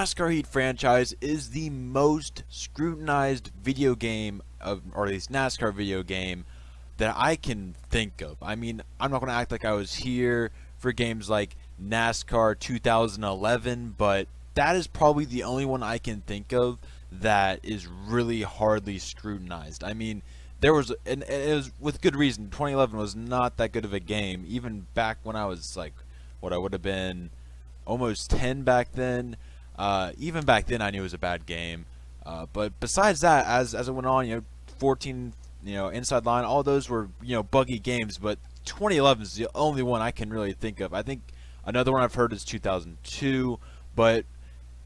NASCAR Heat franchise is the most scrutinized video game or at least NASCAR video game that I can think of. I mean, I'm not going to act like I was here for games like NASCAR 2011, but that is probably the only one I can think of that is really hardly scrutinized. I mean, there was, and it was with good reason. 2011 was not that good of a game, even back when I was like, what I would have been almost 10 back then. Even back then, I knew it was a bad game. But besides that, as it went on, 14, Inside Line, all those were buggy games. But 2011 is the only one I can really think of. I think another one I've heard is 2002, but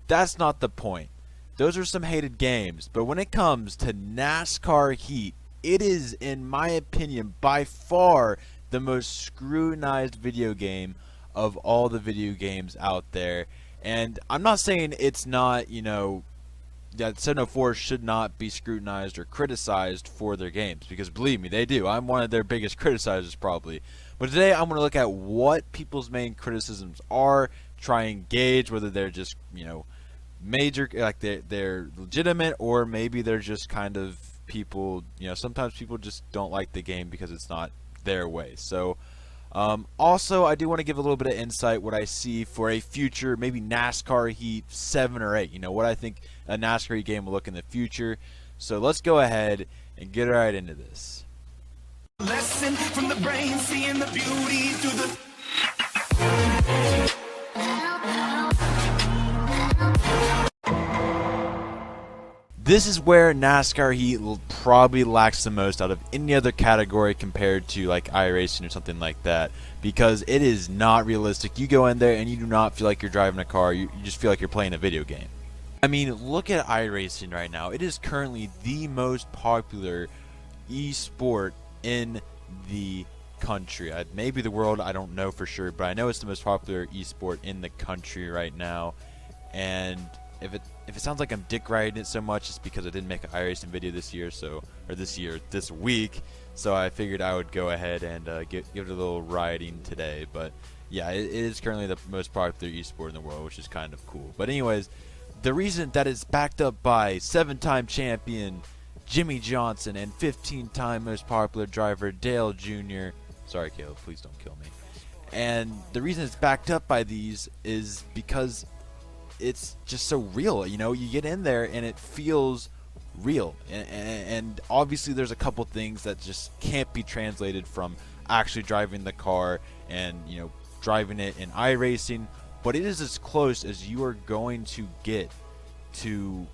that's not the point. Those are some hated games. But when it comes to NASCAR Heat, it is, in my opinion, by far the most scrutinized video game of all the video games out there. And I'm not saying it's not, that 704 should not be scrutinized or criticized for their games, because believe me, they do. I'm one of their biggest criticizers probably. But today I'm going to look at what people's main criticisms are, try and gauge whether they're just, major, like they're legitimate, or maybe they're just kind of people, sometimes people just don't like the game because it's not their way. So also, I do want to give a little bit of insight what I see for a future, maybe NASCAR Heat 7 or 8. What I think a NASCAR Heat game will look in the future. So let's go ahead and get right into this. Lesson from the brain, seeing the beauty through the This is where NASCAR Heat probably lacks the most out of any other category compared to like iRacing or something like that, because it is not realistic. You go in there and you do not feel like you're driving a car. You just feel like you're playing a video game. I mean, look at iRacing right now. It is currently the most popular esport in the country. Maybe the world, I don't know for sure, but I know it's the most popular esport in the country right now. And if it sounds like I'm dick riding it so much, it's because I didn't make an iRacing video this week. So I figured I would go ahead and give it a little riding today. But yeah, it is currently the most popular esport in the world, which is kind of cool. But anyways, the reason that it's backed up by 7-time champion Jimmy Johnson and 15-time most popular driver Dale Jr. Sorry, Caleb, please don't kill me. And the reason it's backed up by these is because it's just so real. You get in there and it feels real, and obviously there's a couple things that just can't be translated from actually driving the car and driving it in iRacing, but it is as close as you are going to get to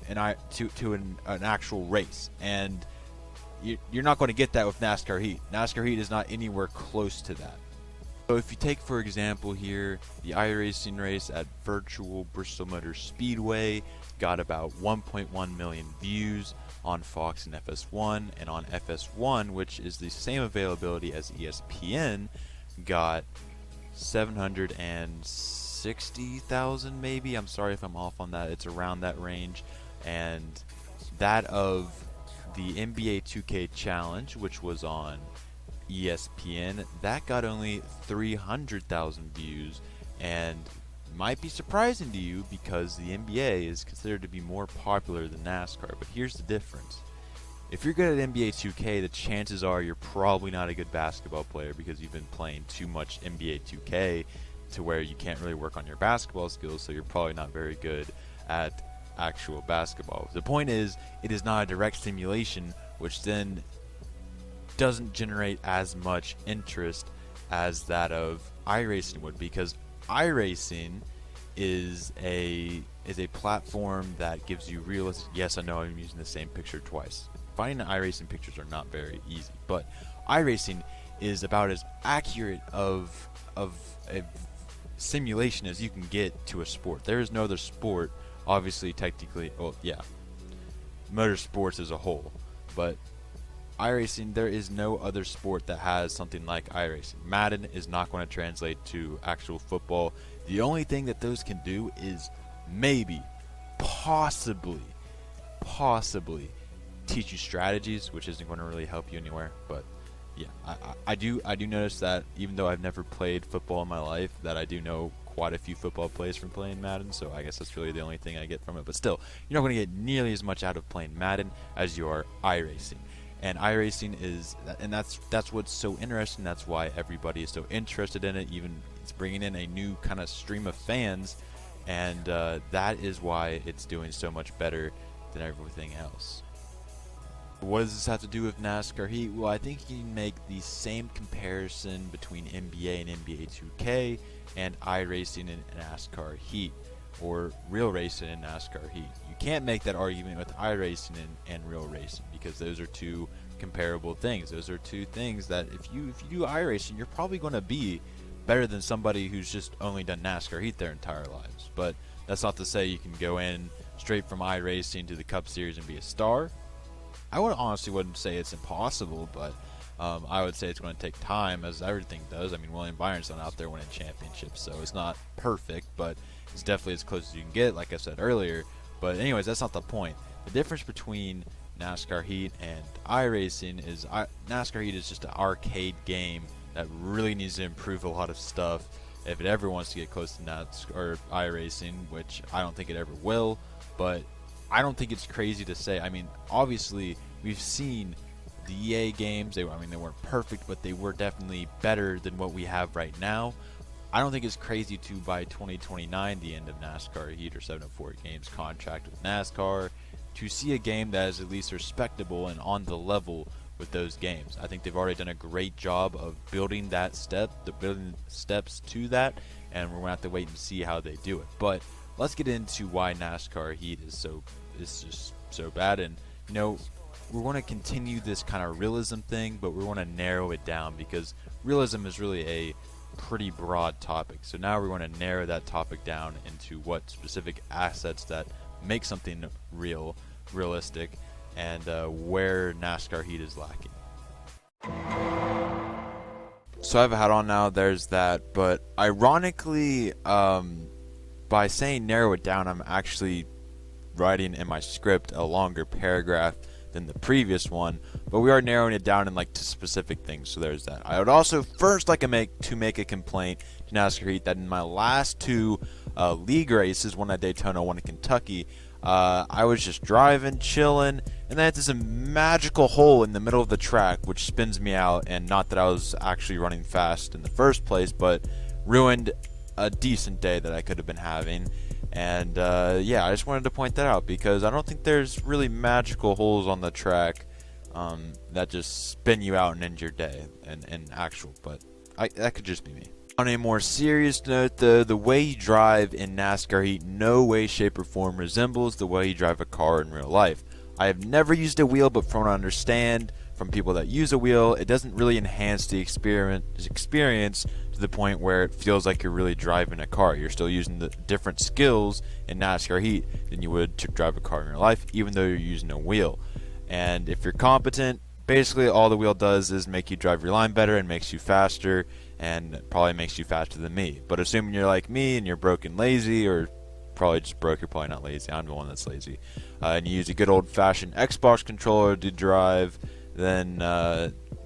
an actual race, and you're not going to get that with NASCAR Heat. NASCAR Heat is not anywhere close to that. So if you take, for example, here, the iRacing race at virtual Bristol Motor Speedway got about 1.1 million views on Fox and FS1, and on FS1, which is the same availability as ESPN, got 760,000 maybe. I'm sorry if I'm off on that. It's around that range. And that of the NBA 2K Challenge, which was on ESPN, that got only 300,000 views, and might be surprising to you because the NBA is considered to be more popular than NASCAR. But here's the difference. If you're good at NBA 2K, the chances are you're probably not a good basketball player because you've been playing too much NBA 2K to where you can't really work on your basketball skills, so you're probably not very good at actual basketball. The point is, it is not a direct simulation, which then doesn't generate as much interest as that of iRacing would, because iRacing is a platform that gives you realistic. Yes, I know I'm using the same picture twice. Finding iRacing pictures are not very easy, but iRacing is about as accurate of a simulation as you can get to a sport. There is no other sport, obviously, technically, well, yeah, motorsports as a whole, but iRacing, there is no other sport that has something like iRacing. Madden is not going to translate to actual football. The only thing that those can do is maybe, possibly teach you strategies, which isn't going to really help you anywhere. But yeah, I do notice that even though I've never played football in my life, that I do know quite a few football plays from playing Madden, so I guess that's really the only thing I get from it. But still, you're not going to get nearly as much out of playing Madden as you are iRacing. And iRacing is, and that's what's so interesting. That's why everybody is so interested in it. Even it's bringing in a new kind of stream of fans, and that is why it's doing so much better than everything else. What does this have to do with NASCAR Heat? Well, I think you can make the same comparison between NBA and NBA 2K and iRacing and NASCAR Heat, or real racing and NASCAR Heat. You can't make that argument with iRacing and real racing, because those are two comparable things. Those are two things that if you do iRacing, you're probably going to be better than somebody who's just only done NASCAR Heat their entire lives. But that's not to say you can go in straight from iRacing to the Cup Series and be a star. I honestly wouldn't say it's impossible, but I would say it's going to take time, as everything does. I mean, William Byron's not out there winning championships, so it's not perfect, but it's definitely as close as you can get, like I said earlier. But anyways, that's not the point. The difference between NASCAR Heat and iRacing is NASCAR Heat is just an arcade game that really needs to improve a lot of stuff if it ever wants to get close to NASCAR or iRacing, which I don't think it ever will, but I don't think it's crazy to say. I mean, obviously, we've seen the EA games. They weren't perfect, but they were definitely better than what we have right now. I don't think it's crazy to, by 2029, the end of NASCAR Heat or 704 Games contract with NASCAR, to see a game that is at least respectable and on the level with those games. I think they've already done a great job of building that building steps to that, and we're going to have to wait and see how they do it. But let's get into why NASCAR Heat is just so bad. And we're going to continue this kind of realism thing, but we're going to narrow it down, because realism is really a pretty broad topic. So now we're going to narrow that topic down into what specific assets that make something realistic, and where NASCAR Heat is lacking. So I have a hat on now, there's that, but ironically, by saying narrow it down, I'm actually writing in my script a longer paragraph than the previous one, but we are narrowing it down in to specific things, so there's that. I would also first like to make a complaint to NASCAR Heat that in my last two league races, one at Daytona, one in Kentucky, I was just driving, chilling, and then it's this magical hole in the middle of the track which spins me out, and not that I was actually running fast in the first place, but ruined a decent day that I could have been having. And yeah, I just wanted to point that out, because I don't think there's really magical holes on the track that just spin you out and end your day and actual, but that could just be me. On a more serious note, the way you drive in NASCAR Heat no way, shape, or form resembles the way you drive a car in real life. I have never used a wheel, but from what I understand from people that use a wheel, it doesn't really enhance the experience to the point where it feels like you're really driving a car. You're still using the different skills in NASCAR Heat than you would to drive a car in real life, even though you're using a wheel. And if you're competent, basically all the wheel does is make you drive your line better and makes you faster, and probably makes you faster than me. But assuming you're like me and you're broke and lazy, or probably just broke, you're probably not lazy, I'm the one that's lazy, and you use a good old-fashioned Xbox controller to drive, then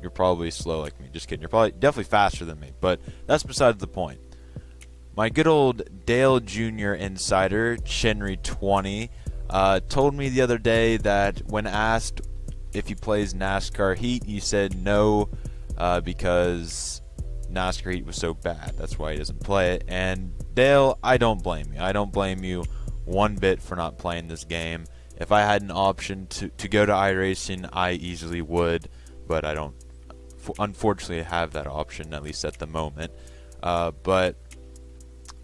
you're probably slow like me. Just kidding. You're probably definitely faster than me, but that's besides the point. My good old Dale Jr. insider, Chenry20, told me the other day that when asked if he plays NASCAR Heat, he said no, because NASCAR Heat was so bad. That's why he doesn't play it. And Dale, I don't blame you. I don't blame you one bit for not playing this game. If I had an option to go to iRacing, I easily would, but I don't unfortunately have that option, at least at the moment. But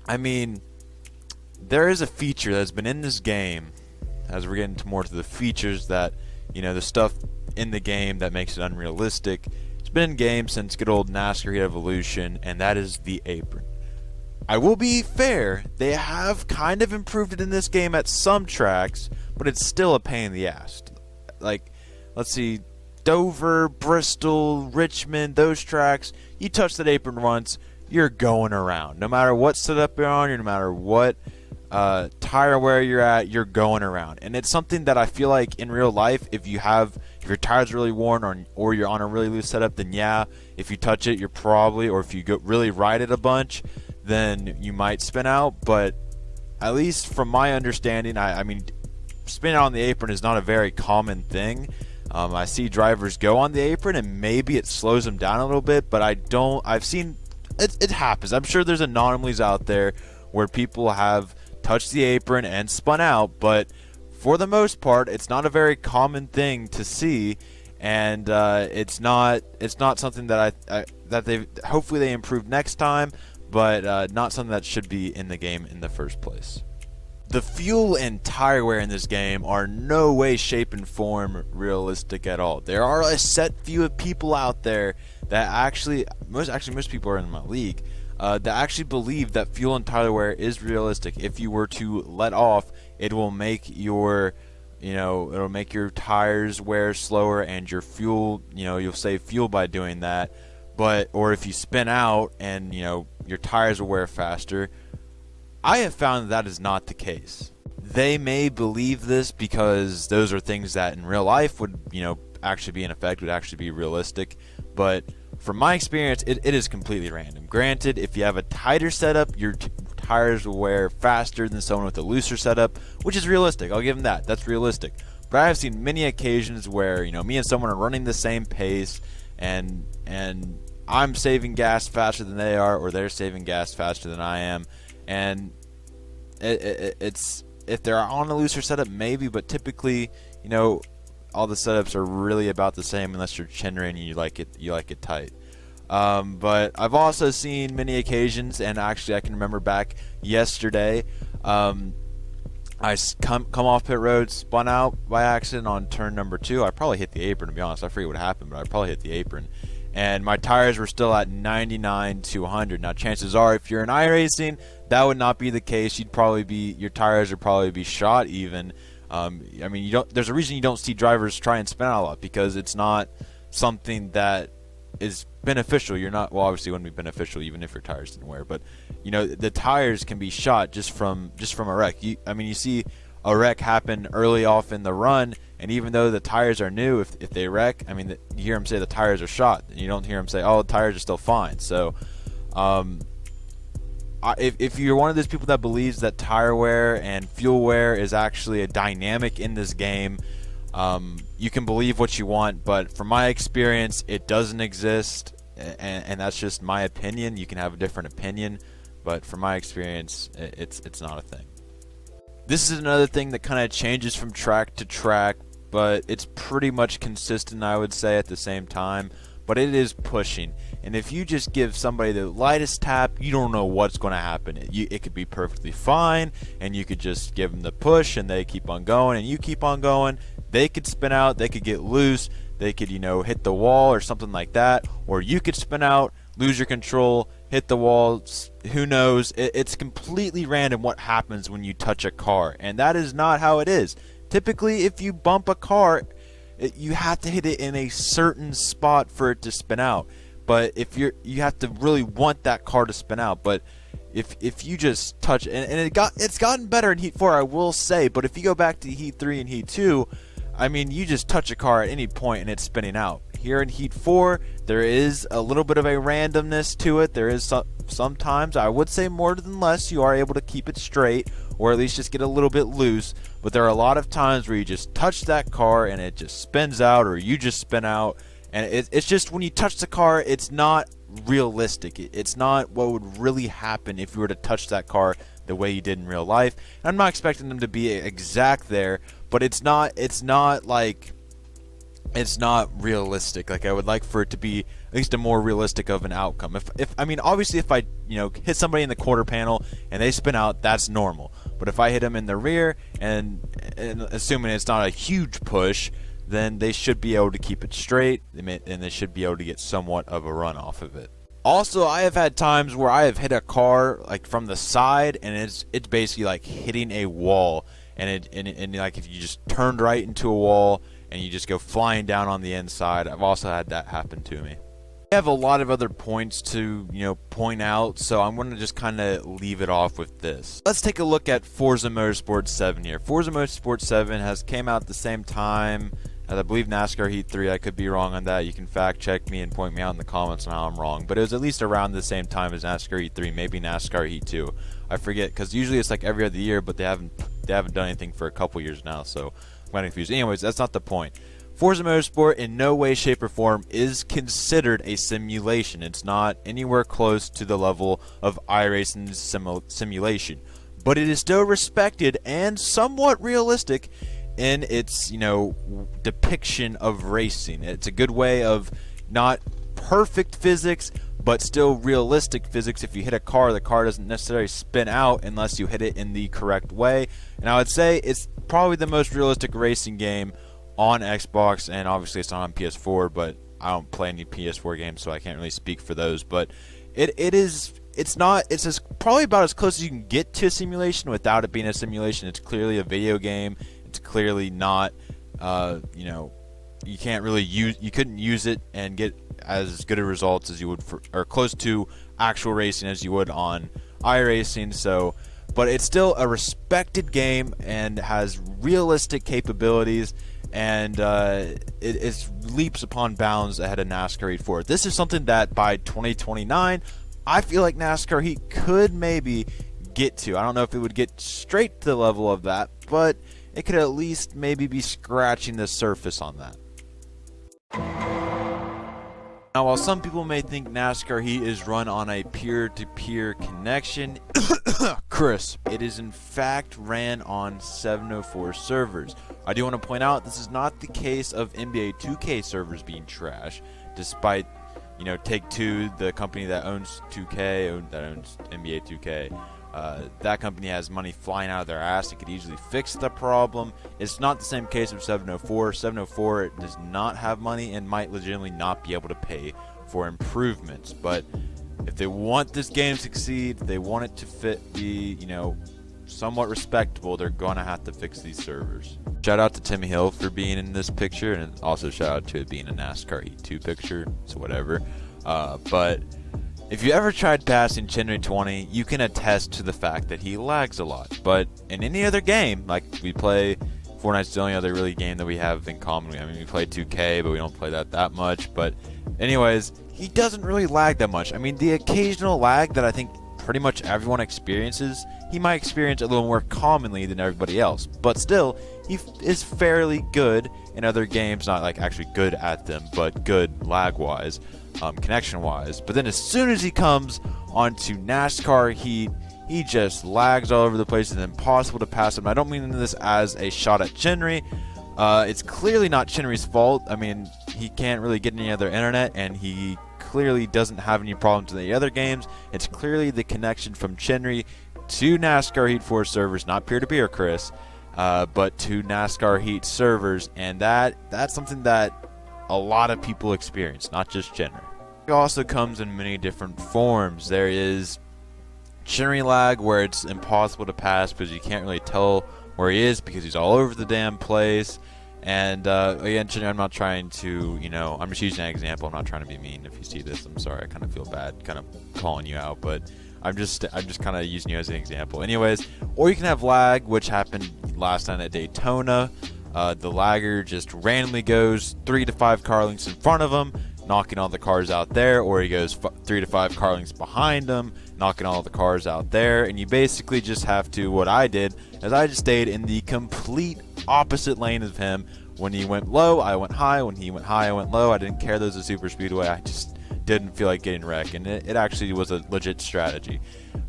I mean, there is a feature that's been in this game, as we're getting more to the features that, the stuff in the game that makes it unrealistic. It's been in game since good old NASCAR Heat Evolution, and that is the apron. I will be fair, they have kind of improved it in this game at some tracks, but it's still a pain in the ass. Let's see, Dover, Bristol, Richmond, those tracks, you touch that apron once, you're going around. No matter what setup you're on, no matter what tire wear you're at, you're going around. And it's something that I feel like in real life, if your tire's really worn or you're on a really loose setup, then yeah, if you touch it, you're probably, or if you really ride it a bunch, then you might spin out. But at least from my understanding, I mean, spin out on the apron is not a very common thing. I see drivers go on the apron and maybe it slows them down a little bit, but I've seen it happens. I'm sure there's anomalies out there where people have touched the apron and spun out, but for the most part, it's not a very common thing to see, and it's not something that hopefully they improve next time, but not something that should be in the game in the first place. The fuel and tire wear in this game are no way, shape, and form realistic at all. There are a set few of people out there that most people are in my league that actually believe that fuel and tire wear is realistic. If you were to let off, it will make your it'll make your tires wear slower and your fuel, you'll save fuel by doing that. Or if you spin out and your tires will wear faster. I have found that is not the case. They may believe this because those are things that in real life would, actually be in effect, would actually be realistic. But from my experience, it is completely random. Granted, if you have a tighter setup, your tires will wear faster than someone with a looser setup, which is realistic. I'll give them that. That's realistic. But I have seen many occasions where, me and someone are running the same pace and I'm saving gas faster than they are, or they're saving gas faster than I am. And it's if they're on a looser setup, maybe, but typically, all the setups are really about the same unless you're Chinra and you like it tight. But I've also seen many occasions, and actually I can remember back yesterday, I come off pit road, spun out by accident on turn number 2. I probably hit the apron, to be honest. I forget what happened, but I probably hit the apron. And my tires were still at 99 to 100. Now, chances are, if you're in iRacing, that would not be the case. Your tires would probably be shot even. There's a reason you don't see drivers try and spin out a lot, because it's not something that is beneficial. Obviously it wouldn't be beneficial even if your tires didn't wear, but the tires can be shot just from a wreck. You see a wreck happen early off in the run, and even though the tires are new, if they wreck, you hear them say the tires are shot. You don't hear them say, oh, the tires are still fine. So if you're one of those people that believes that tire wear and fuel wear is actually a dynamic in this game, you can believe what you want, but from my experience, it doesn't exist, and that's just my opinion. You can have a different opinion, but from my experience, it's not a thing. This is another thing that kind of changes from track to track, but it's pretty much consistent, I would say, at the same time. But it is pushing, and if you just give somebody the lightest tap, you don't know what's going to happen. It could be perfectly fine, and you could just give them the push, and they keep on going, and you keep on going. They could spin out, they could get loose, they could hit the wall or something like that, or you could spin out, lose your control, hit the wall. Who knows? It's completely random what happens when you touch a car, and that is not how it is. Typically, if you bump a car, you have to hit it in a certain spot for it to spin out. But if you have to really want that car to spin out. But if you just touch, and it's gotten better in Heat 4, I will say. But if you go back to Heat 3 and Heat 2, you just touch a car at any point and it's spinning out. Here in Heat 4, there is a little bit of a randomness to it. There is sometimes, I would say more than less, you are able to keep it straight, or at least just get a little bit loose. But there are a lot of times where you just touch that car and it just spins out, or you just spin out. And it's just, when you touch the car, it's not realistic. It's not what would really happen if you were to touch that car the way you did in real life. And I'm not expecting them to be exact there, but it's not realistic. Like, I would like for it to be at least a more realistic of an outcome. Obviously if I hit somebody in the quarter panel and they spin out, that's normal. But if I hit them in the rear, and assuming it's not a huge push, then they should be able to keep it straight, and they should be able to get somewhat of a run off of it. Also, I have had times where I have hit a car from the side, and it's basically like hitting a wall, and like if you just turned right into a wall and you just go flying down on the inside. I've also had that happen to me. I have a lot of other points to point out, so I'm going to just kind of leave it off with this. Let's take a look at Forza Motorsport 7 here. Forza Motorsport 7 came out at the same time as I believe NASCAR Heat 3. I could be wrong on that. You can fact check me and point me out in the comments on how I'm wrong. But it was at least around the same time as NASCAR Heat 3, maybe NASCAR Heat 2. I forget, because usually it's like every other year, but they haven't done anything for a couple years now, so I'm kind of confused. Anyways, that's not the point. Forza Motorsport in no way, shape, or form is considered a simulation. It's not anywhere close to the level of iRacing's simulation. But it is still respected and somewhat realistic in its, depiction of racing. It's a good way of not perfect physics, but still realistic physics. If you hit a car, the car doesn't necessarily spin out unless you hit it in the correct way. And I would say it's probably the most realistic racing game on Xbox, and obviously it's not on PS4, but I don't play any PS4 games, so I can't really speak for those. But it's probably about as close as you can get to a simulation without it being a simulation. It's clearly a video game. It's clearly not, you couldn't use it and get as good a results as you would or close to actual racing as you would on iRacing. So, but it's still a respected game and has realistic capabilities, and it's leaps upon bounds ahead of NASCAR Heat 4. This is something that by 2029, I feel like NASCAR Heat could maybe get to. I don't know if it would get straight to the level of that, but it could at least maybe be scratching the surface on that. Now, while some people may think NASCAR Heat is run on a peer-to-peer connection, Chris, it is in fact ran on 704 servers. I do want to point out this is not the case of NBA 2K servers being trash, despite, Take-Two, the company that owns 2K, that owns NBA 2K. That company has money flying out of their ass. It could easily fix the problem. It's not the same case with 704. 704 does not have money and might legitimately not be able to pay for improvements. But if they want this game to succeed, if they want it to be, somewhat respectable, they're going to have to fix these servers. Shout out to Timmy Hill for being in this picture, and also shout out to it being a NASCAR Heat 2 picture, so whatever. But if you ever tried passing Chinry 20, you can attest to the fact that he lags a lot. But in any other game, like we play, Fortnite's the only other really game that we have in common. I mean, we play 2K, but we don't play that much. But anyways, he doesn't really lag that much. I mean, the occasional lag that I think pretty much everyone experiences, he might experience a little more commonly than everybody else. But still, he is fairly good in other games, not like actually good at them, but good lag-wise. Connection-wise. But then as soon as he comes onto NASCAR Heat, he just lags all over the place. It's impossible to pass him. I don't mean this as a shot at Chinry. It's clearly not Chinry's fault. I mean, he can't really get any other internet, and he clearly doesn't have any problems in the other games. It's clearly the connection from Chinry to NASCAR Heat 4 servers, not peer-to-peer, Chris, but to NASCAR Heat servers, and that's something that a lot of people experience, not just Chinry. It also comes in many different forms. There is Chinry lag, where it's impossible to pass because you can't really tell where he is because he's all over the damn place. And again, Chinry, I'm not trying to, I'm just using an example. I'm not trying to be mean. If you see this, I'm sorry. I kind of feel bad kind of calling you out, but I'm just kind of using you as an example. Anyways, or you can have lag, which happened last night at Daytona. The lagger just randomly goes 3 to 5 car lengths in front of him, knocking all the cars out there, or he goes 3 to 5 car lengths behind him, knocking all the cars out there, and you basically just have to, what I did, is I just stayed in the complete opposite lane of him. When he went low, I went high. When he went high, I went low. I didn't care that it was a super speedway. I just didn't feel like getting wrecked, and it actually was a legit strategy.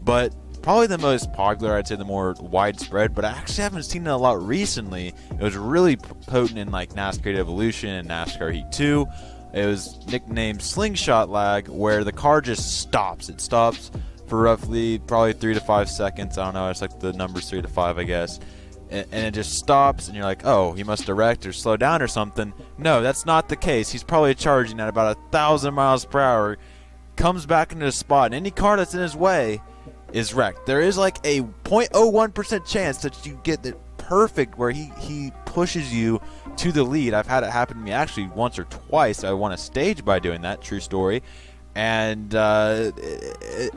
But probably the most popular, I'd say the more widespread, but I actually haven't seen it a lot recently. It was really potent in like NASCAR Evolution and NASCAR Heat 2. It was nicknamed slingshot lag, where the car just stops. It stops for roughly probably 3 to 5 seconds. I don't know, it's like the numbers 3 to 5, I guess. And it just stops, and you're like, oh, he must have wrecked or slowed down or something. No, that's not the case. He's probably charging at about 1,000 miles per hour, comes back into the spot, and any car that's in his way is wrecked. There is like a 0.01% chance that you get it perfect where he pushes you to the lead. I've had it happen to me actually once or twice. I won a stage by doing that, true story. And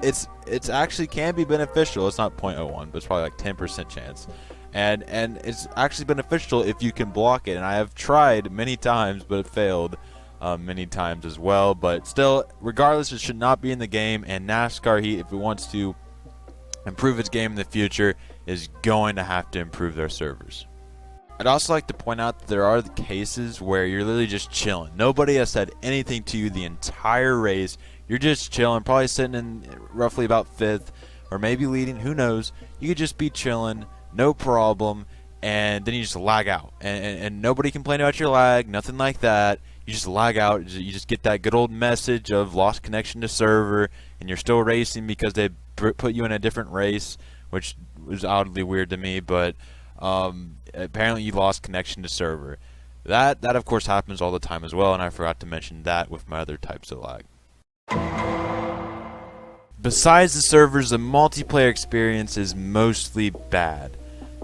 it's actually can be beneficial. It's not 0.01, but it's probably like 10% chance. and it's actually beneficial if you can block it. And I have tried many times, but it failed many times as well. But still, regardless, it should not be in the game. And NASCAR Heat, if it wants to improve its game in the future, is going to have to improve their servers. I'd also like to point out that there are the cases where you're literally just chilling. Nobody has said anything to you the entire race. You're just chilling, probably sitting in roughly about 5th, or maybe leading, who knows. You could just be chilling, no problem, and then you just lag out. And nobody complained about your lag, nothing like that. You just lag out. You just get that good old message of lost connection to server, and you're still racing because they put you in a different race, which was oddly weird to me, but apparently you lost connection to server. That of course happens all the time as well, and I forgot to mention that with my other types of lag. Besides the servers, the multiplayer experience is mostly bad.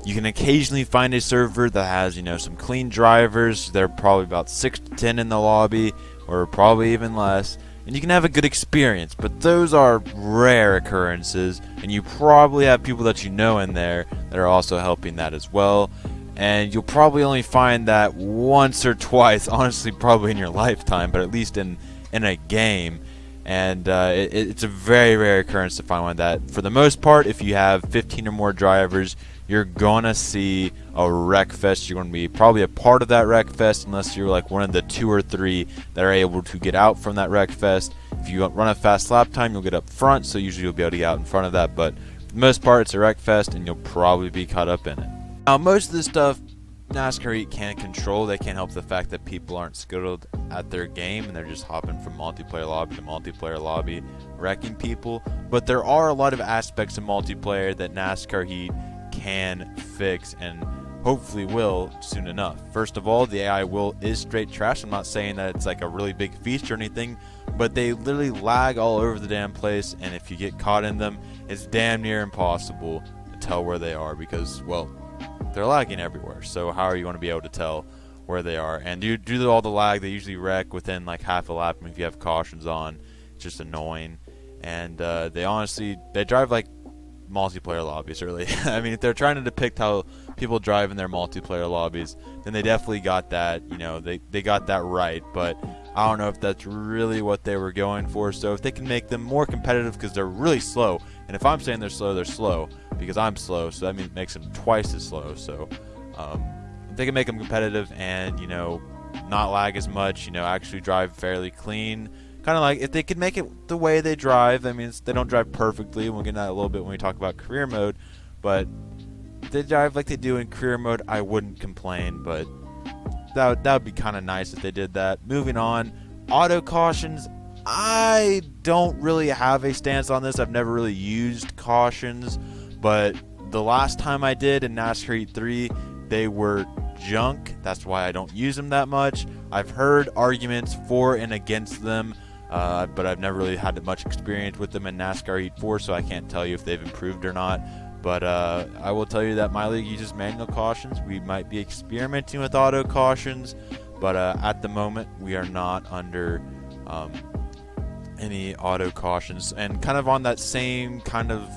You can occasionally find a server that has, some clean drivers. They're probably about 6 to 10 in the lobby, or probably even less. And you can have a good experience, but those are rare occurrences, and you probably have people that you know in there that are also helping that as well. And you'll probably only find that once or twice, honestly probably in your lifetime, but at least in a game. And it's a very rare occurrence to find one that, for the most part, if you have 15 or more drivers, you're going to see a wreck fest. You're going to be probably a part of that wreck fest unless you're like one of the 2 or 3 that are able to get out from that wreck fest. If you run a fast lap time, you'll get up front, so usually you'll be able to get out in front of that. But for the most part, it's a wreck fest, and you'll probably be caught up in it. Now, most of this stuff NASCAR Heat can't control. They can't help the fact that people aren't skilled at their game, and they're just hopping from multiplayer lobby to multiplayer lobby, wrecking people. But there are a lot of aspects of multiplayer that NASCAR Heat can fix, and hopefully will soon enough. First of all, the AI is straight trash. I'm not saying that it's like a really big feature or anything, but they literally lag all over the damn place, and if you get caught in them, it's damn near impossible to tell where they are because, well, they're lagging everywhere. So how are you going to be able to tell where they are? And due to all the lag, they usually wreck within like half a lap. If you have cautions on, it's just annoying. And they drive like multiplayer lobbies, really. I mean, if they're trying to depict how people drive in their multiplayer lobbies, then they definitely got that, they got that right. But I don't know if that's really what they were going for. So if they can make them more competitive, because they're really slow, and if I'm saying they're slow because I'm slow, so that means it makes them twice as slow. So if they can make them competitive and not lag as much, actually drive fairly clean, kind of like if they could make it the way they drive. I mean, they don't drive perfectly, and we'll get into that a little bit when we talk about career mode, but if they drive like they do in career mode, I wouldn't complain. But that would be kind of nice if they did that. Moving on, auto cautions. I don't really have a stance on this. I've never really used cautions, but the last time I did in NASCAR Heat 3, they were junk. That's why I don't use them that much. I've heard arguments for and against them, but I've never really had much experience with them in NASCAR Heat 4, so I can't tell you if they've improved or not. But I will tell you that my league uses manual cautions. We might be experimenting with auto cautions, but at the moment we are not under any auto cautions. And kind of on that same kind of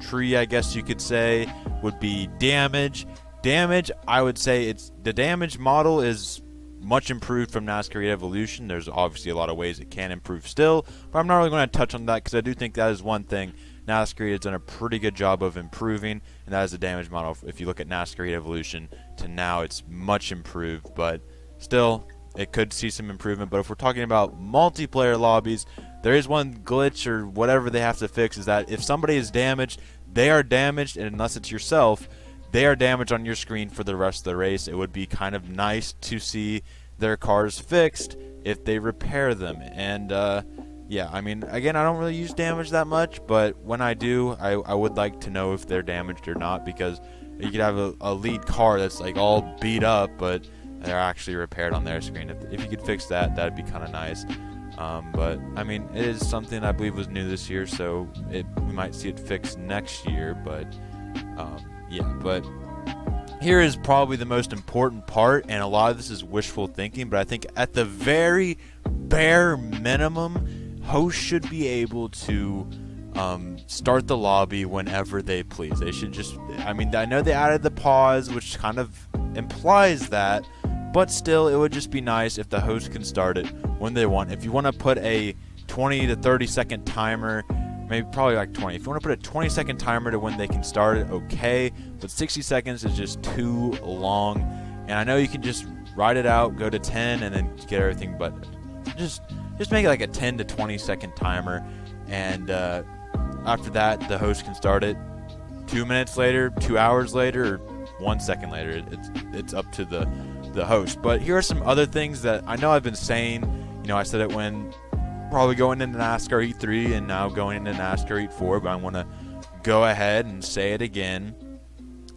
tree, I guess you could say, would be damage. Damage, I would say the damage model is much improved from NASCAR Heat Evolution. There's obviously a lot of ways it can improve still, but I'm not really going to touch on that because I do think that is one thing NASCAR Heat has done a pretty good job of improving, and that is the damage model. If you look at NASCAR Heat Evolution to now, it's much improved, but still, it could see some improvement. But if we're talking about multiplayer lobbies, there is one glitch or whatever they have to fix, is that if somebody is damaged, they are damaged, and unless it's yourself, they are damaged on your screen for the rest of the race. It would be kind of nice to see their cars fixed if they repair them. And yeah, I mean, again, I don't really use damage that much, but when I do, I would like to know if they're damaged or not, because you could have a lead car that's like all beat up, but they're actually repaired on their screen. If you could fix that, that'd be kind of nice. But I mean, it is something I believe was new this year, so we might see it fixed next year. But yeah, but here is probably the most important part, and a lot of this is wishful thinking, but I think at the very bare minimum, hosts should be able to start the lobby whenever they please. They should just, I mean, I know they added the pause, which kind of implies that, but still, it would just be nice if the host can start it when they want. If you want to put a 20 to 30 second timer, maybe probably like 20. If you want to put a 20-second timer to when they can start it, okay, but 60 seconds is just too long. And I know you can just ride it out, go to 10, and then get everything, but just make it like a 10 to 20-second timer, and after that, the host can start it 2 minutes later, 2 hours later, or 1 second later. It's up to the host. But here are some other things that I know I've been saying. You know, I said it when probably going into NASCAR Heat 3 and now going into NASCAR Heat 4, but I want to go ahead and say it again.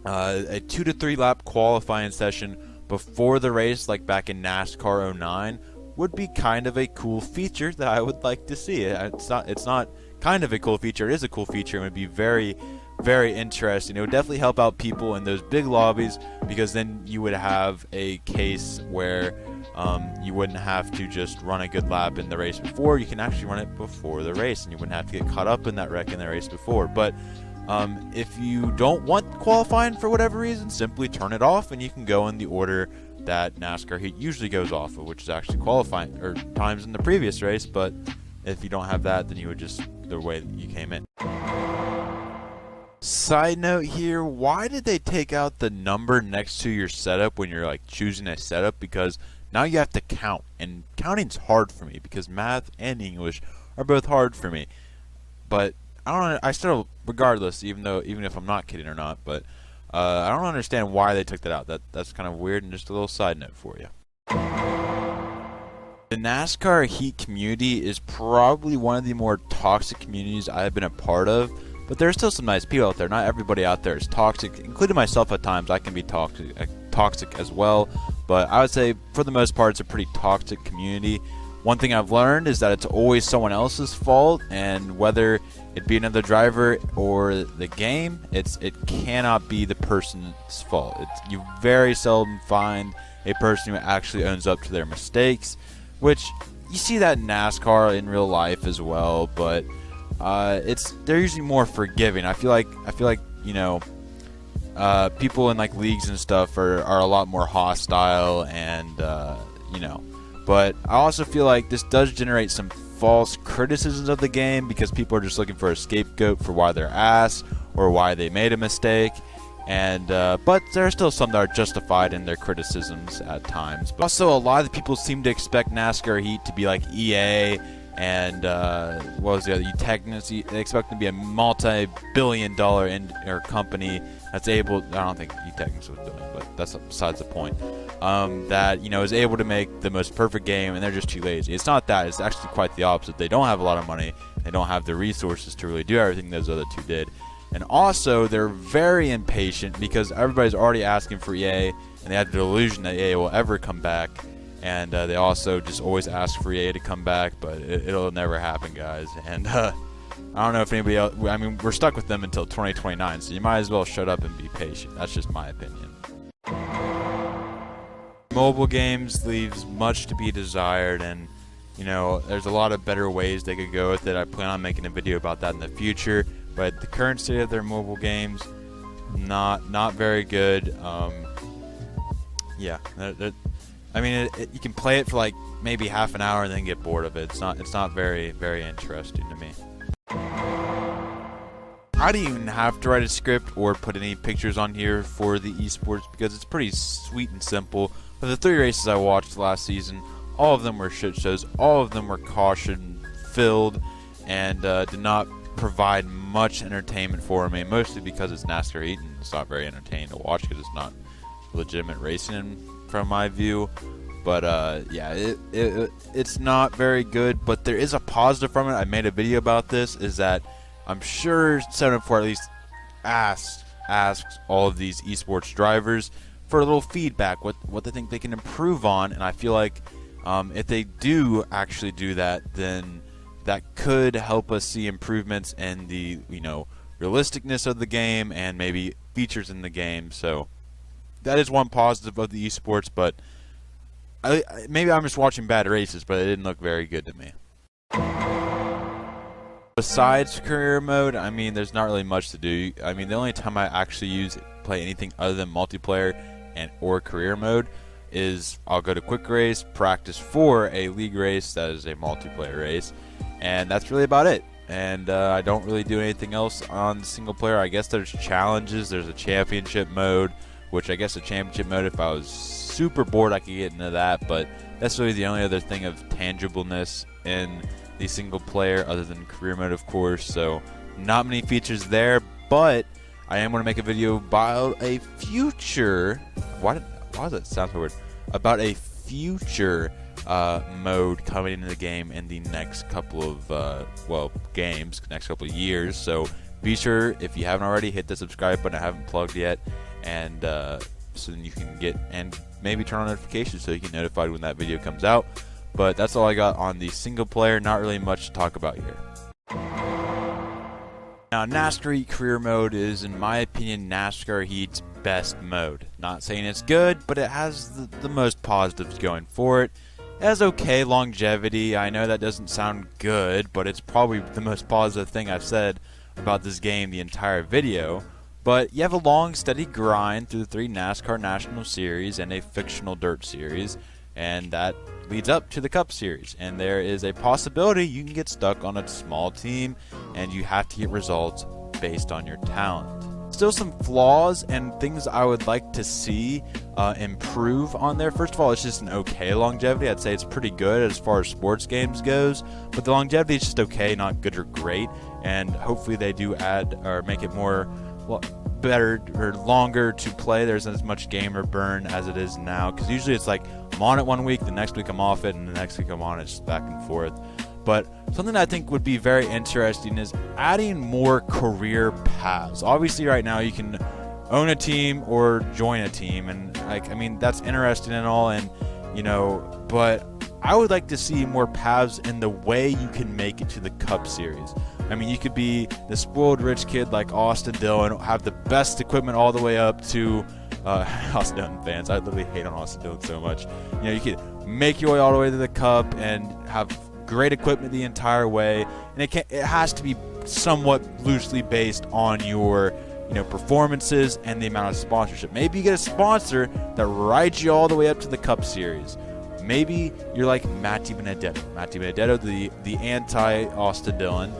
A 2 to 3 lap qualifying session before the race, like back in NASCAR 09, would be kind of a cool feature that I would like to see. It's not kind of a cool feature. It is a cool feature, and would be very, very interesting. It would definitely help out people in those big lobbies, because then you would have a case where you wouldn't have to just run a good lap in the race before. You can actually run it before the race, and you wouldn't have to get caught up in that wreck in the race before. But if you don't want qualifying for whatever reason, simply turn it off, and you can go in the order that NASCAR Heat usually goes off of, which is actually qualifying or times in the previous race. But if you don't have that, then you would just the way that you came in. Side note here, why did they take out the number next to your setup when you're like choosing a setup? Because now you have to count, and counting's hard for me because math and English are both hard for me. But I still, regardless, even if I'm not kidding or not, but I don't understand why they took that out. That's kind of weird, and just a little side note for you. The NASCAR Heat community is probably one of the more toxic communities I've been a part of, but there are still some nice people out there. Not everybody out there is toxic, including myself at times. I can be toxic as well, but I would say for the most part it's a pretty toxic community. One thing I've learned is that it's always someone else's fault, and whether it be another driver or the game, it cannot be the person's fault. You very seldom find a person who actually owns up to their mistakes, which you see that in NASCAR in real life as well, but they're usually more forgiving. I feel like you know, people in like leagues and stuff are a lot more hostile, and you know. But I also feel like this does generate some false criticisms of the game, because people are just looking for a scapegoat for why they're ass or why they made a mistake. And but there are still some that are justified in their criticisms at times. But also, a lot of the people seem to expect NASCAR Heat to be like EA and what was the other? They expect them to be a multi-billion-dollar company that's able. I don't think E-Technics was doing, but that's besides the point. That, you know, is able to make the most perfect game, and they're just too lazy. It's not that. It's actually quite the opposite. They don't have a lot of money. They don't have the resources to really do everything those other two did. And also, they're very impatient because everybody's already asking for EA, and they have the delusion that EA will ever come back. And they also just always ask for EA to come back, but it'll never happen, guys. And I don't know if anybody else. I mean, we're stuck with them until 2029, so you might as well shut up and be patient. That's just my opinion. Mobile games leaves much to be desired, and you know, there's a lot of better ways they could go with it. I plan on making a video about that in the future. But the current state of their mobile games, not very good. Yeah, I mean, you can play it for like maybe half an hour and then get bored of it. It's not very, very interesting to me. I didn't even have to write a script or put any pictures on here for the eSports because it's pretty sweet and simple. But the 3 races I watched last season, all of them were shit shows. All of them were caution-filled and did not provide much entertainment for me, mostly because it's NASCAR Heat and it's not very entertaining to watch because it's not legitimate racing from my view. But yeah, it's not very good, but there is a positive from it. I made a video about this, is that I'm sure 704 at least asks all of these esports drivers for a little feedback, what they think they can improve on, and I feel like if they do actually do that, then that could help us see improvements in the, you know, realisticness of the game and maybe features in the game. So that is one positive of the esports, but maybe I'm just watching bad races, but it didn't look very good to me. Besides career mode, I mean, there's not really much to do. I mean, the only time I actually play anything other than multiplayer or career mode is I'll go to quick race, practice for a league race that is a multiplayer race, and that's really about it. And I don't really do anything else on single player. I guess there's challenges. There's a championship mode, which I guess a championship mode, if I was super bored, I could get into that. But that's really the only other thing of tangibleness in the single player, other than career mode, of course. So not many features there. But I am going to make a video about a future. Why does that sound so weird? About a future mode coming into the game in the next couple of games, next couple of years. So be sure, if you haven't already, hit the subscribe button. I haven't plugged yet, and so then you can get and maybe turn on notifications so you get notified when that video comes out. But that's all I got on the single player. Not really much to talk about here. Now, NASCAR Heat career mode is, in my opinion, NASCAR Heat's best mode. Not saying it's good, but it has the most positives going for it. It has okay longevity. I know that doesn't sound good, but it's probably the most positive thing I've said about this game the entire video. But you have a long, steady grind through the 3 NASCAR National Series and a fictional dirt series, and that leads up to the Cup Series. And there is a possibility you can get stuck on a small team, and you have to get results based on your talent. Still some flaws and things I would like to see improve on there. First of all, it's just an okay longevity. I'd say it's pretty good as far as sports games goes, but the longevity is just okay, not good or great. And hopefully they do add or make it more better or longer to play. There's as much gamer burn as it is now, because usually it's like I'm on it one week, the next week I'm off it, and the next week I'm on it, just back and forth. But something that I think would be very interesting is adding more career paths. Obviously right now you can own a team or join a team, and I mean that's interesting and all, and but I would like to see more paths in the way you can make it to the Cup Series. I mean, you could be the spoiled rich kid like Austin Dillon, have the best equipment all the way up to Austin Dillon fans. I literally hate on Austin Dillon so much. You could make your way all the way to the Cup and have great equipment the entire way, and it has to be somewhat loosely based on your performances and the amount of sponsorship. Maybe you get a sponsor that rides you all the way up to the Cup Series. Maybe you're like Matty Benedetto. Matty Benedetto, the anti-Austin Dillon,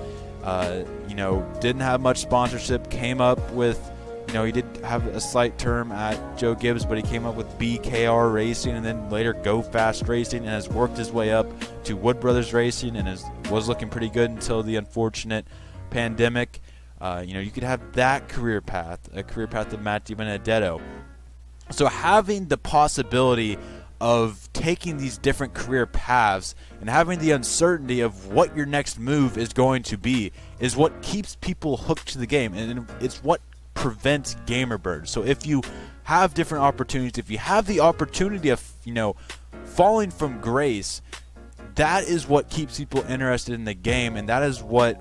didn't have much sponsorship, came up with, he did have a slight term at Joe Gibbs, but he came up with BKR Racing and then later Go Fast Racing, and has worked his way up to Wood Brothers Racing, and was looking pretty good until the unfortunate pandemic. You could have that career path, a career path of Matty Benedetto. So having the possibility of taking these different career paths and having the uncertainty of what your next move is going to be is what keeps people hooked to the game, and it's what prevents gamer burn. So if you have different opportunities, if you have the opportunity of falling from grace, that is what keeps people interested in the game, and that is what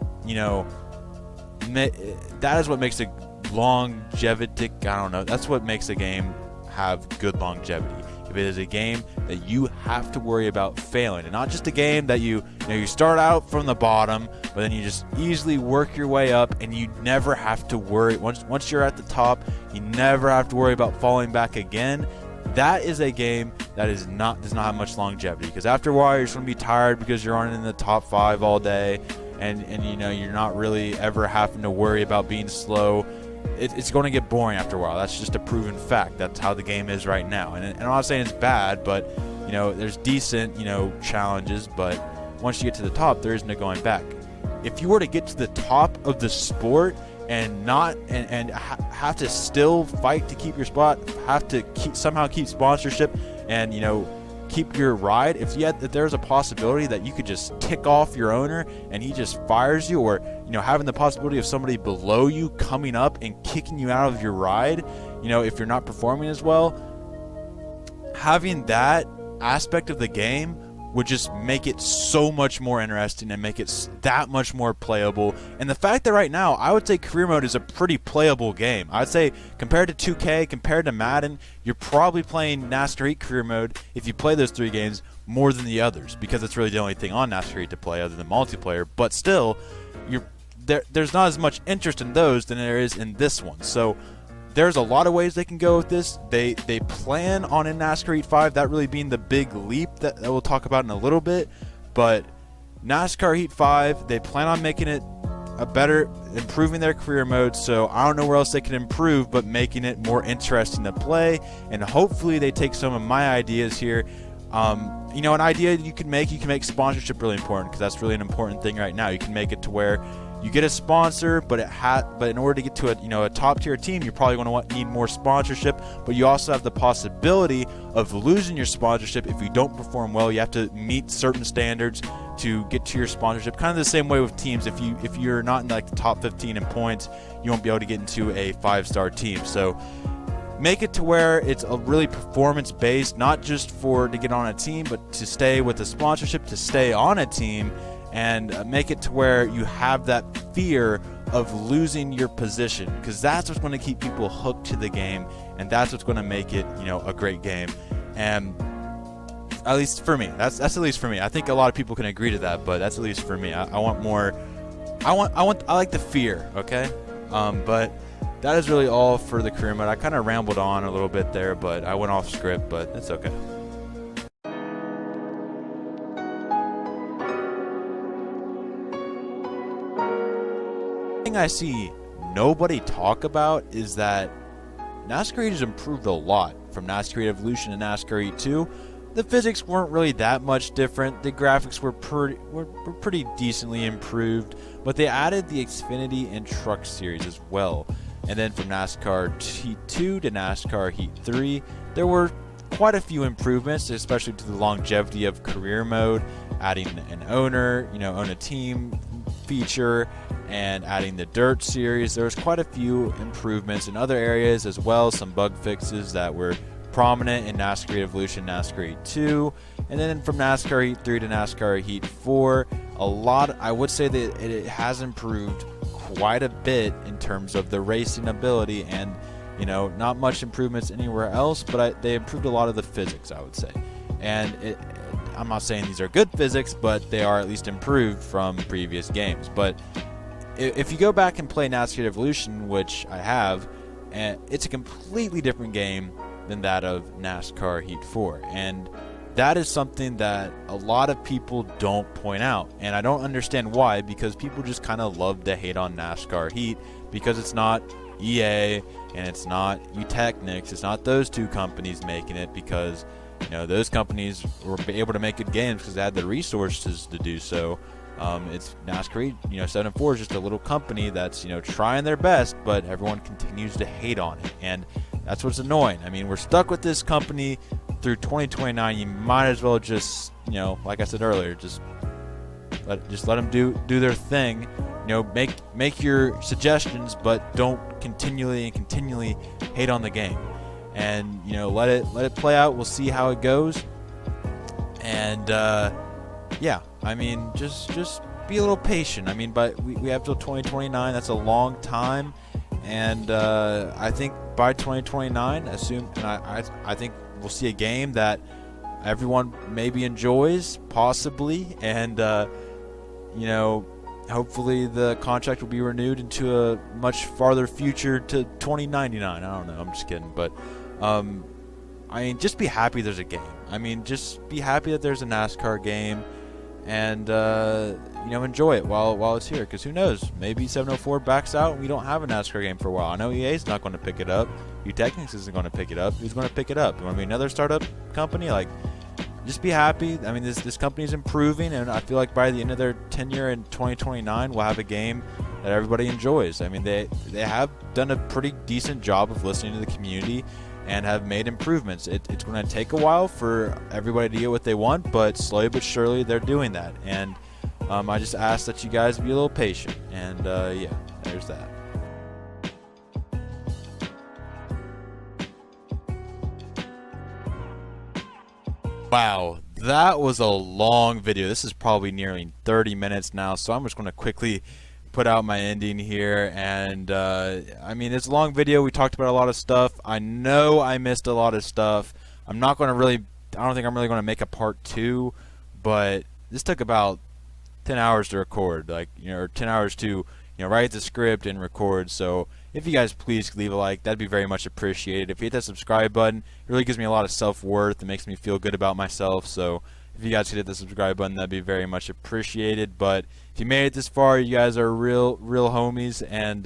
makes a longevity. I don't know. That's what makes a game have good longevity. If it is a game that you have to worry about failing, and not just a game that you start out from the bottom, but then you just easily work your way up, and you never have to worry. Once you're at the top, you never have to worry about falling back again. That is a game that does not have much longevity, because after a while you're just going to be tired because you're running in the top 5 all day, and you're not really ever having to worry about being slow. It's going to get boring after a while. That's just a proven fact. That's how the game is right now. And I'm not saying it's bad, but there's decent challenges. But once you get to the top, there is no going back. If you were to get to the top of the sport and have to still fight to keep your spot, have to somehow keep sponsorship, and keep your ride, if there's a possibility that you could just tick off your owner and he just fires you, or having the possibility of somebody below you coming up and kicking you out of your ride, if you're not performing as well, having that aspect of the game would just make it so much more interesting and make it that much more playable. And the fact that right now, I would say career mode is a pretty playable game. I'd say compared to 2K, compared to Madden, you're probably playing NASCAR Heat career mode, if you play those 3 games, more than the others, because it's really the only thing on NASCAR Heat to play other than multiplayer. But still, you're there's not as much interest in those than there is in this one. So there's a lot of ways they can go with this. They plan on in NASCAR Heat 5 that really being the big leap that we'll talk about in a little bit. But NASCAR Heat 5, they plan on making it a better, improving their career mode. So I don't know where else they can improve, but making it more interesting to play. And hopefully they take some of my ideas here. You know, an idea you can make sponsorship really important, because that's really an important thing right now. You can make it to where you get a sponsor, but in order to get to a top tier team, you're probably going to need more sponsorship. But you also have the possibility of losing your sponsorship if you don't perform well. You have to meet certain standards to get to your sponsorship. Kind of the same way with teams. If you're not in like the top 15 in points, you won't be able to get into a 5-star team. So make it to where it's a really performance based, not just to get on a team, but to stay with the sponsorship, to stay on a team. And make it to where you have that fear of losing your position, because that's what's going to keep people hooked to the game, and that's what's going to make it, a great game. And at least for me, that's at least for me. I think a lot of people can agree to that, but that's at least for me. I want more. I like the fear. Okay, but that is really all for the career mode. I kind of rambled on a little bit there, but I went off script, but it's okay. I see nobody talk about is that NASCAR Heat has improved a lot from NASCAR Heat Evolution to NASCAR Heat 2. The physics weren't really that much different. The graphics were pretty decently improved, but they added the Xfinity and Truck Series as well. And then from NASCAR Heat 2 to NASCAR Heat 3, there were quite a few improvements, especially to the longevity of career mode, adding an own a team feature, and adding the Dirt Series. There was quite a few improvements in other areas as well, some bug fixes that were prominent in NASCAR Heat Evolution, NASCAR Heat 2, and then from NASCAR Heat 3 to NASCAR Heat 4, I would say that it has improved quite a bit in terms of the racing ability, and not much improvements anywhere else, but they improved a lot of the physics, I would say. And I'm not saying these are good physics, but they are at least improved from previous games. But if you go back and play NASCAR Evolution, which I have, it's a completely different game than that of NASCAR Heat 4. And that is something that a lot of people don't point out. And I don't understand why, because people just kind of love to hate on NASCAR Heat because it's not EA and it's not Technics. It's not those two companies making it, because those companies were able to make good games because they had the resources to do so. It's NASCAR Heat, 7 and 4 is just a little company that's trying their best, but everyone continues to hate on it, and that's what's annoying. I mean, we're stuck with this company through 2029. You might as well just like I said earlier, just let them do their thing. Make your suggestions, but don't continually hate on the game. And let it play out. We'll see how it goes. And yeah, I mean, just be a little patient. I mean, but we have till 2029. That's a long time, and I think by 2029, I think we'll see a game that everyone maybe enjoys, possibly, and hopefully the contract will be renewed into a much farther future to 2099. I don't know. I'm just kidding, but I mean, just be happy there's a game. I mean, just be happy that there's a NASCAR game, and enjoy it while it's here. Because who knows? Maybe 704 backs out and we don't have a NASCAR game for a while. I know EA's not going to pick it up. Technics isn't going to pick it up. Who's going to pick it up? You want to be another startup company? Just be happy. I mean, this company's improving, and I feel like by the end of their tenure in 2029, we'll have a game that everybody enjoys. I mean, they have done a pretty decent job of listening to the community and have made improvements. It's going to take a while for everybody to get what they want, but slowly but surely they're doing that. And I just ask that you guys be a little patient. And yeah, there's that. Wow, that was a long video. This is probably nearing 30 minutes now, so I'm just going to quickly put out my ending here. And I mean, it's a long video. We talked about a lot of stuff. I know I missed a lot of stuff. I don't think I'm really going to make a part 2, but this took about 10 hours to record, or 10 hours to write the script and record. So if you guys please leave a like, that'd be very much appreciated. If you hit that subscribe button, it really gives me a lot of self-worth. It makes me feel good about myself. So if you guys could hit the subscribe button, that'd be very much appreciated. But if you made it this far, you guys are real homies, and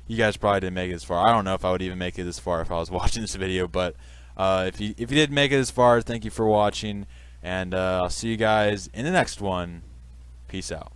you guys probably didn't make it this far. I don't know if I would even make it this far if I was watching this video, but if you did make it this far, thank you for watching, and I'll see you guys in the next one. Peace out.